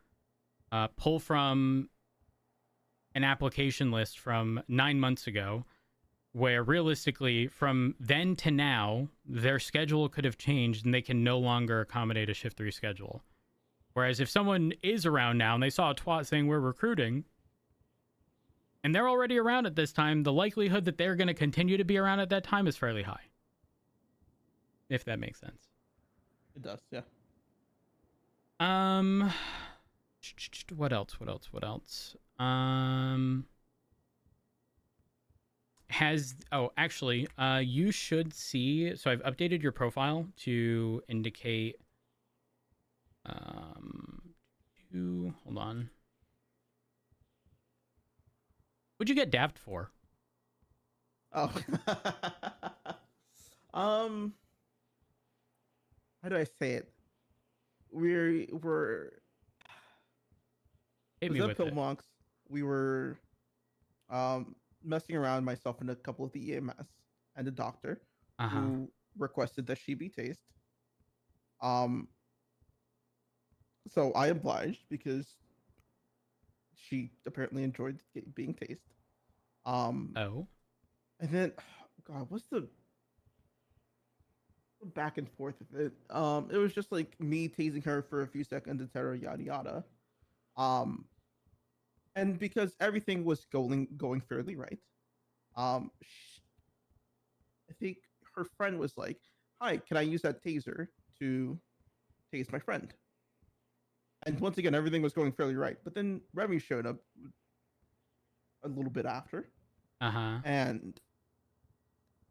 pull from an application list from 9 months ago, where realistically from then to now their schedule could have changed and they can no longer accommodate a Shift 3 schedule. Whereas if someone is around now and they saw a twat saying we're recruiting and they're already around at this time, the likelihood that they're going to continue to be around at that time is fairly high. if that makes sense. It does, yeah. What else? What else? What else? Actually, you should see. So I've updated your profile to indicate. Hold on. What'd you get dabbed for? Oh. How do I say it? We're Hit me was with at it. Pillmonks. We were messing around, myself and a couple of the EMS and the doctor, who requested that she be tased. So I obliged because she apparently enjoyed being tased. And then, God, what's the back and forth of it? It was just like me tasing her for a few seconds, etc., yada yada. And because everything was going fairly right, I think her friend was like, "Hi, can I use that taser to tase my friend?" And once again, everything was going fairly right. But then Remy showed up a little bit after, and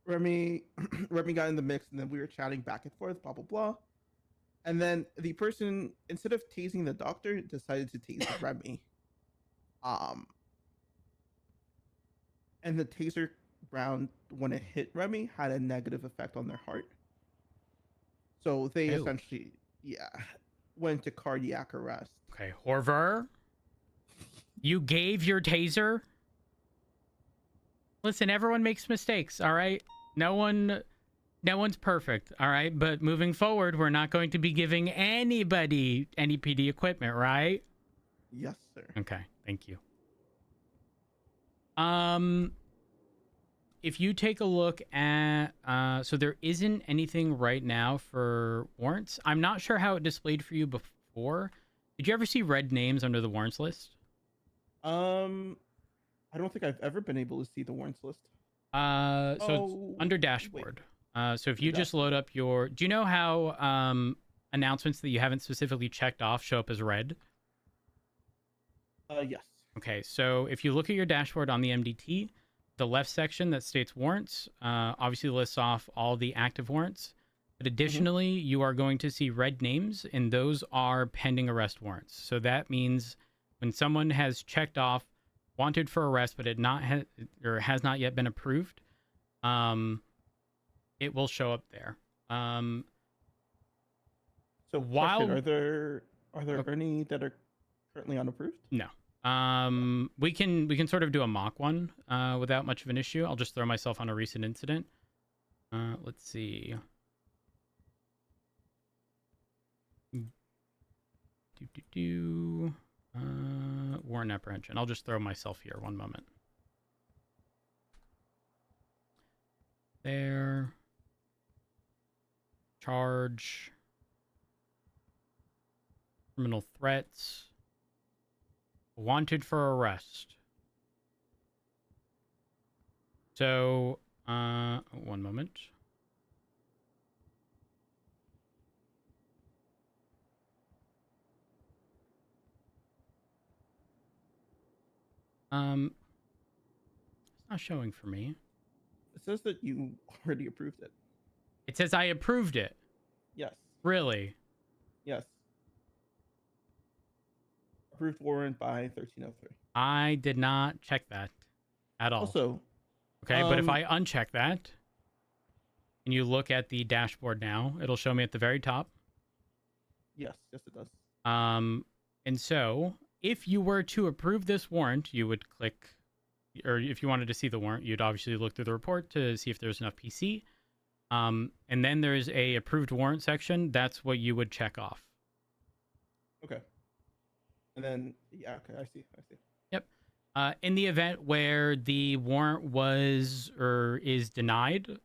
Remy Remy got in the mix, and then we were chatting back and forth, blah blah blah. And then the person, instead of tasing the doctor, decided to tase Remy. And the taser round, when it hit Remy, had a negative effect on their heart. So they essentially, went to cardiac arrest. Okay, Horver, you gave your taser? Listen, everyone makes mistakes, all right? No one's perfect, all right? But moving forward, we're not going to be giving anybody any PD equipment, right? Yes, sir. Okay, thank you. If you take a look at, so there isn't anything right now for warrants. I'm not sure how it displayed for you before. Did you ever see red names under the warrants list? I don't think I've ever been able to see the warrants list. So it's under dashboard. So if you just load up your, do you know how announcements that you haven't specifically checked off show up as red? Yes. Okay, so if you look at your dashboard on the MDT, the left section that states warrants obviously lists off all the active warrants. But additionally, you are going to see red names, and those are pending arrest warrants. So that means when someone has checked off wanted for arrest, but it has not yet been approved, it will show up there. So while are there any that are currently unapproved? No. We can sort of do a mock one without much of an issue. I'll just throw myself on a recent incident. Let's see. Warrant apprehension. I'll just throw myself here. One moment. There. Charge. Criminal threats. Wanted for arrest. So, one moment. It's not showing for me. It says that you already approved it. It says I approved it. Yes. Really? Yes. Approved warrant by 1303. I did not check that at all. Also, okay, but if I uncheck that and you look at the dashboard now, it'll show me at the very top. Yes, it does. And so if you were to approve this warrant, you would click, or if you wanted to see the warrant, you'd obviously look through the report to see if there's enough PC. And then there's a approved warrant section. That's what you would check off. Okay. And then, okay, I see. Yep. In the event where the warrant was or is denied,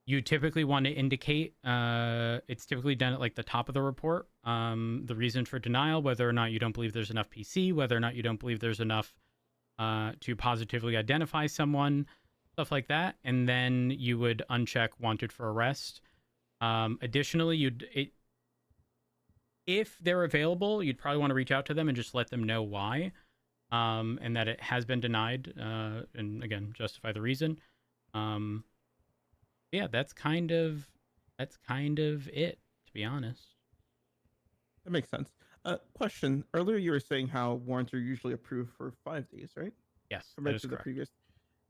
you typically want to indicate, it's typically done at like the top of the report, the reason for denial, whether or not you don't believe there's enough PC, whether or not you don't believe there's enough to positively identify someone, stuff like that. And then you would uncheck wanted for arrest. Additionally, if they're available, you'd probably want to reach out to them and just let them know why, and that it has been denied, and again, justify the reason. Yeah, that's kind of it, to be honest. That makes sense. Question. Earlier, you were saying how warrants are usually approved for 5 days, right? Yes, that Compared is to the correct. previous.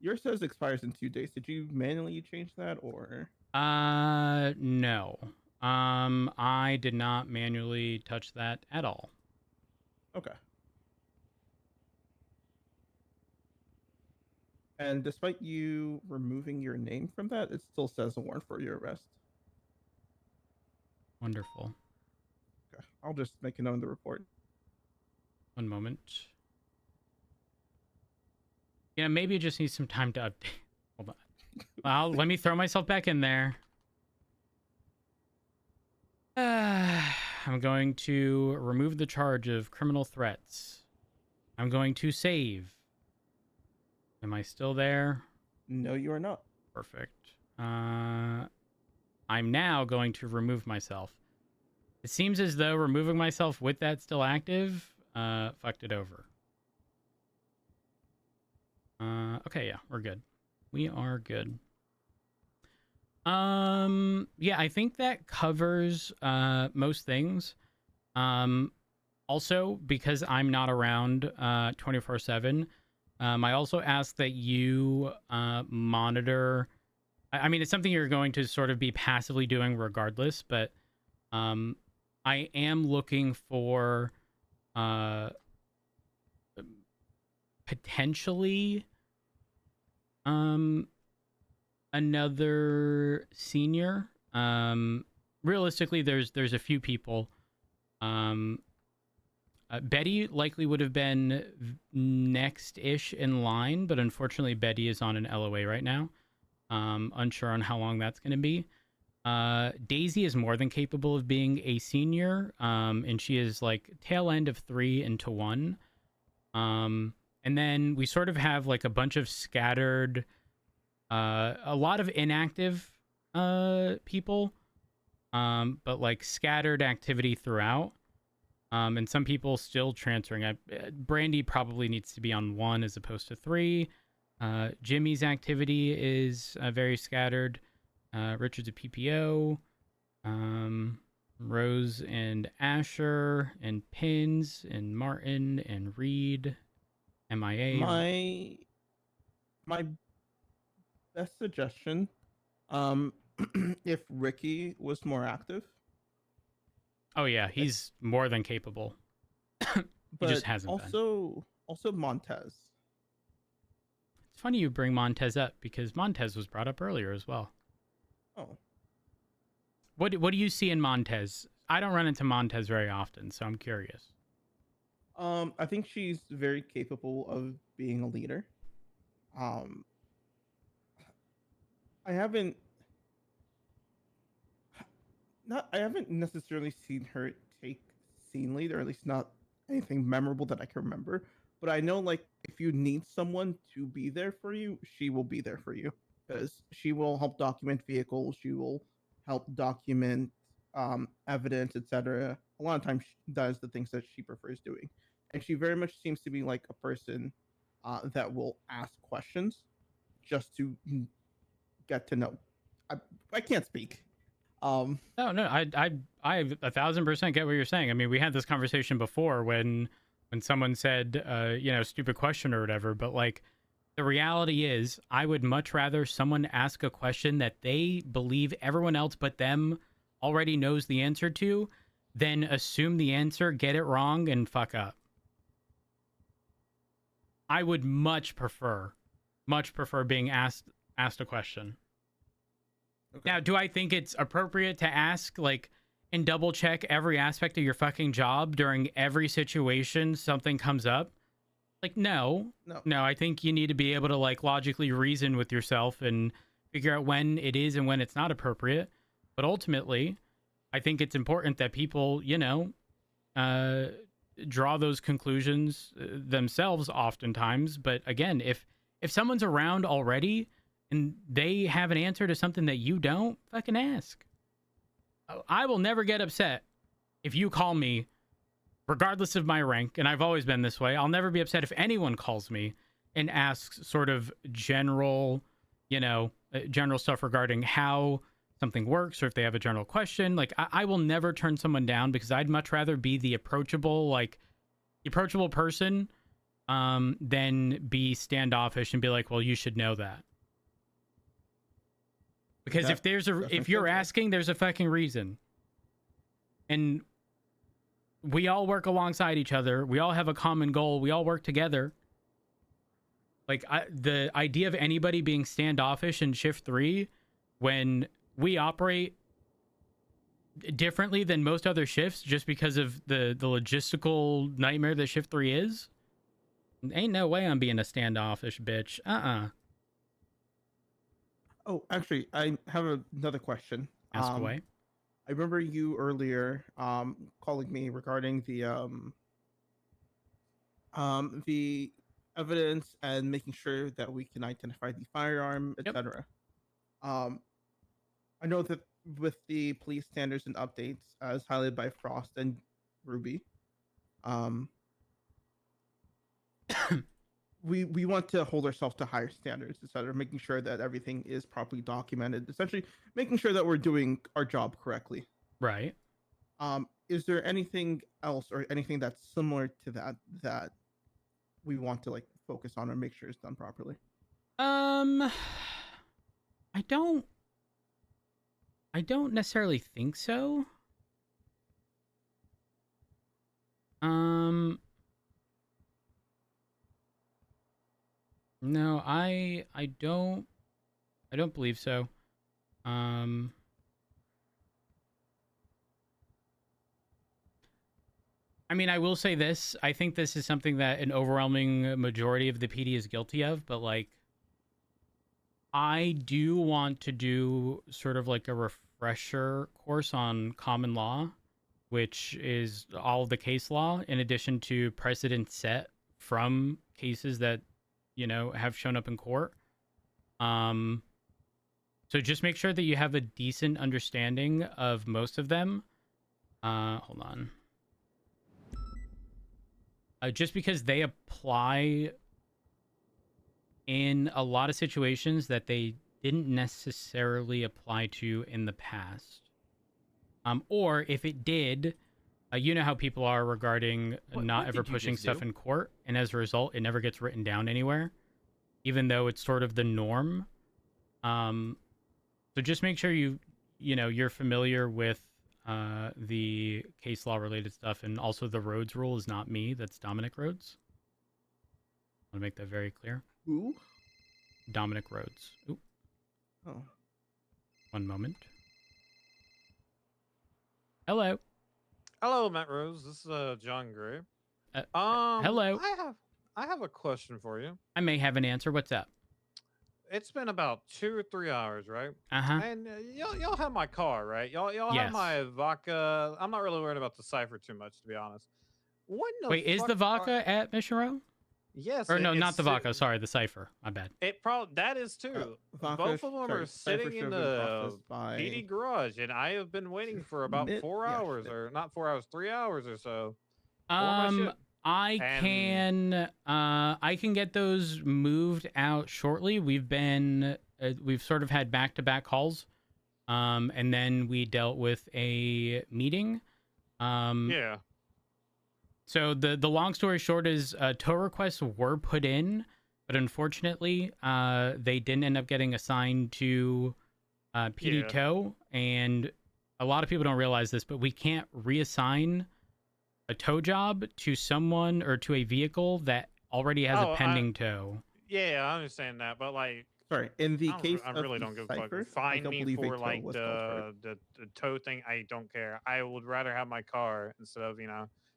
Yours says expires in 2 days. Did you manually change that, or? No. I did not manually touch that at all. Okay. And despite you removing your name from that, it still says a warrant for your arrest. Wonderful. Okay. I'll just make a note in the report. One moment. Yeah, maybe it just needs some time to update. Hold on. Well, let me throw myself back in there. I'm going to remove the charge of criminal threats. I'm going to save. Am I still there? No, you are not. Perfect. I'm now going to remove myself. It seems as though removing myself with that still active fucked it over. Okay, yeah, we're good. We are good. Yeah, I think that covers most things. Also, because I'm not around 24/7, I also ask that you monitor. I mean, it's something you're going to sort of be passively doing regardless, but I am looking for potentially another senior. Realistically, there's a few people. Betty likely would have been next-ish in line, but unfortunately Betty is on an LOA right now. Unsure on how long that's going to be. Daisy is more than capable of being a senior, and she is like tail end of 3 into 1. And then we sort of have like a bunch of scattered, a lot of inactive people, but like scattered activity throughout. And some people still transferring. Brandy probably needs to be on 1 as opposed to 3. Jimmy's activity is very scattered. Richard's a PPO. Rose and Asher and Pins and Martin and Reed. MIA. My best suggestion, if Ricky was more active. Oh yeah, he's more than capable. He just hasn't been. Also Montez. It's funny you bring Montez up because Montez was brought up earlier as well. Oh. What do you see in Montez? I don't run into Montez very often, so I'm curious. I think she's very capable of being a leader. I haven't necessarily seen her take scene lead, or at least not anything memorable that I can remember. But I know, like, if you need someone to be there for you, she will be there for you, because she will help document vehicles. She will help document evidence, etc. A lot of times, she does the things that she prefers doing, and she very much seems to be like a person that will ask questions just to get to know. I can't speak. No, I 1000% get what you're saying. I mean, we had this conversation before when someone said, stupid question or whatever. But like, the reality is, I would much rather someone ask a question that they believe everyone else but them already knows the answer to, than assume the answer, get it wrong, and fuck up. I would much prefer being asked a question. Okay. Now, do I think it's appropriate to ask, like, and double check every aspect of your fucking job during every situation something comes up? Like, no. I think you need to be able to, like, logically reason with yourself and figure out when it is and when it's not appropriate. But ultimately, I think it's important that people, draw those conclusions themselves oftentimes. But again, if someone's around already and they have an answer to something that you don't, fucking ask. I will never get upset if you call me, regardless of my rank, and I've always been this way. I'll never be upset if anyone calls me and asks sort of general, general stuff regarding how something works, or if they have a general question. Like, I will never turn someone down, because I'd much rather be the approachable person than be standoffish and be like, well, you should know that. Because if you're asking, there's a fucking reason. And we all work alongside each other. We all have a common goal. We all work together. Like, the idea of anybody being standoffish in shift 3 when we operate differently than most other shifts just because of the logistical nightmare that shift 3 is, ain't no way I'm being a standoffish bitch. Oh, actually, I have another question. Ask away. I remember you earlier calling me regarding the evidence and making sure that we can identify the firearm, etc. I know that with the police standards and updates as highlighted by Frost and Ruby, we want to hold ourselves to higher standards, etc., making sure that everything is properly documented, essentially making sure that we're doing our job correctly. Right. Is there anything else or anything that's similar to that we want to like focus on or make sure it's done properly? I don't necessarily think so. No, I don't believe so. I mean, I will say this. I think this is something that an overwhelming majority of the PD is guilty of, but like, I do want to do sort of like a refresher course on common law, which is all of the case law, in addition to precedent set from cases that, have shown up in court. So just make sure that you have a decent understanding of most of them. Hold on. Just because they apply in a lot of situations that they didn't necessarily apply to in the past. Or if it did, you know how people are regarding not ever pushing stuff in court, and as a result, it never gets written down anywhere, even though it's sort of the norm. So just make sure you're familiar with the case law related stuff, and also the Rhodes rule is not me, that's Dominic Rhodes. I want to make that very clear. Who? Dominic Rhodes. Ooh. Oh. One moment. Hello. Hello, Matt Rose. This is John Gray. Hello. I have a question for you. I may have an answer. What's up? It's been about 2 or 3 hours, right? Uh-huh. And y'all have my car, right? Y'all Yes. have my vodka. I'm not really worried about the cipher too much, to be honest. Wait, is the vodka at Mission Row? Yes. Or no, not the vodka. Sorry, the cipher. My bad. That is too. Vodka, Both of them are cipher sitting in should have been the processed by PD garage, and I have been waiting for about 4 hours, or not 4 hours, 3 hours or so. I can get those moved out shortly. We've sort of had back-to-back calls, and then we dealt with a meeting. Yeah. So the long story short is tow requests were put in, but unfortunately they didn't end up getting assigned to PD tow, and a lot of people don't realize this, but we can't reassign a tow job to someone or to a vehicle that already has a pending tow. Yeah, I understand that, but like, sorry, in the case I of really the don't give a cipher, fuck. Find I don't me believe a for tow like was called for it. the tow thing. I don't care. I would rather have my car instead of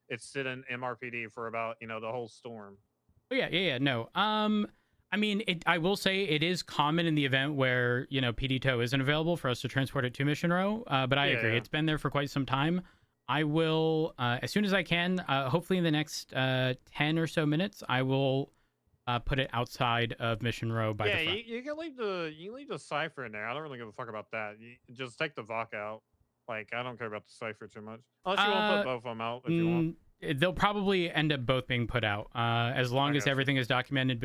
it's sitting MRPD for about the whole storm. Oh, yeah. No. I mean, I will say it is common in the event where PD tow isn't available for us to transport it to Mission Row. But I agree, it's been there for quite some time. I will, as soon as I can, hopefully in the next 10 or so minutes, I will put it outside of Mission Row by the front. You can leave the cipher in there. I don't really give a fuck about that. You just take the vodka out. Like, I don't care about the cipher too much. Unless you want to put both of them out if you want. They'll probably end up both being put out as long as gotcha. everything is documented